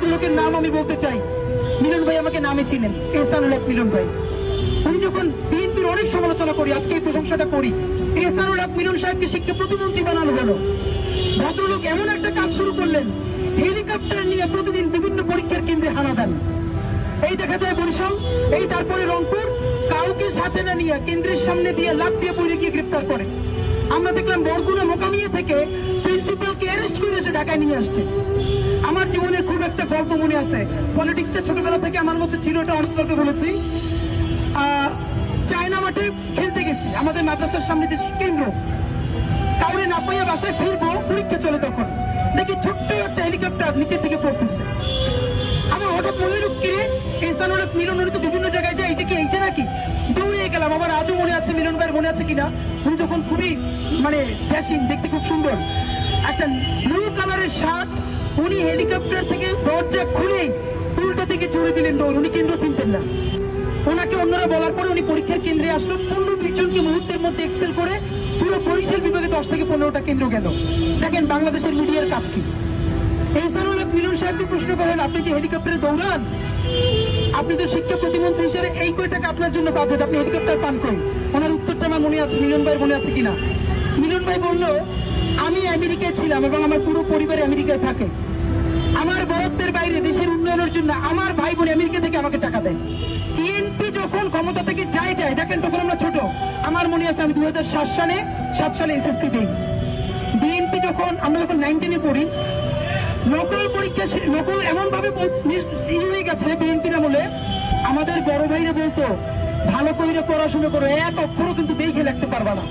ভদ্রলোকের নাম আমি বলতে চাই। মিলন ভাই আমাকে নামে চিনেন, এহসানুল হক মিলন ভাই। উনি যখন বিএনপির অনেক সমালোচনা করি, আজকে এই প্রশংসাটা করি, এহসানুল হক মিলন সাহেবকে শিক্ষা প্রতিমন্ত্রী বানানো হলো। ভদ্রলোক এমন একটা কাজ শুরু করলেন, হেলিকপ্টার নিয়ে প্রতিদিন বিভিন্ন পরীক্ষার কেন্দ্রে হানা দেন। এই দেখা যায় বরিশাল, এই তারপরে রংপুর, কাউকে সাথে না নিয়ে কেন্দ্রের সামনে দিয়ে লাফ দিয়ে পড়ে গিয়ে গ্রেপ্তার করে। আমরা দেখলাম বরগুনা মোকামিয়া থেকে প্রিন্সিপালকে অ্যারেস্ট করে এসে ঢাকায় নিয়ে আসছে। আমার জীবনের খুব একটা গল্প মনে আছে, পলিটিক্সটা ছোটবেলা থেকে আমার মধ্যে ছিল, এটা অনেক লোকে বলেছি। চায়না মাঠে খেলতে গেছি, আমাদের মাদ্রাসার সামনে যে কেন্দ্র, কাউরে না পাইয়া বাসায় ফিরবো, পরীক্ষা চলে, তখন দেখি ছোট্ট একটা হেলিকপ্টার নিচের দিকে পড়তেছে। আমার হঠাৎ মনে হলো, কিরে এহসানুল হক মিলন, উনি তো বিভিন্ন জায়গায় যায়, এটা কি এইটা নাকি? দৌড়ে গেলাম। আমার আজও মনে আছে, মিলন ভাইয়ের মনে আছে কিনা, উনি তখন খুবই মানে ফ্যাশন, দেখতে খুব সুন্দর, একটা ব্লু কালারের শার্ট। উনি হেলিকপ্টার থেকে দরজা খুলেই উল্টা থেকে জুড়ে দিলেন দৌড়। উনি কেন্দ্র চিনতেন না। ওনাকে অন্যরা বলার পরে উনি পরীক্ষার কেন্দ্রে আসলো, 15-20 জনকে মুহূর্তের মধ্যে এক্সপেল করে পুরো বরিশাল বিভাগে 10 থেকে 15টা কেন্দ্র গেল। দেখেন বাংলাদেশের মিডিয়ার কাজ কি। এহসানুল হক মিলন সাহেবকে প্রশ্ন করেন, আপনি যে হেলিকপ্টারে দৌড়ান, আপনি তো শিক্ষা প্রতিমন্ত্রী হিসেবে এই কয় টাকা আপনার জন্য বাজেট, আপনি হেলিকপ্টার পান করেন? ওনার উত্তরটা আমার মনে আছে, মিলন ভাইয়ের মনে আছে কিনা। মিলন ভাই বলল, আমি আমেরিকায় ছিলাম এবং আমার পুরো পরিবার আমেরিকায় থাকে। আমার বরাদ্দের বাইরে দেশের উন্নয়নের জন্য আমার ভাই বোন আমেরিকা থেকে আমাকে টাকা দেয়। বিএনপি যখন ক্ষমতা থেকে যায়, দেখেন তখন আমরা ছোট, আমার মনে আছে আমি 2007 সালে এসএসসি দিই। বিএনপি যখন আমরা যখন 9-10-এ পড়ি, নকল পরীক্ষা, নকল এমন ভাবে হয়ে গেছে বিএনপির আমলে, আমাদের বড় ভাইরা বলতো ভালো করে পড়াশোনা করো, এক অক্ষরও কিন্তু দেখে লিখতে পারবা না।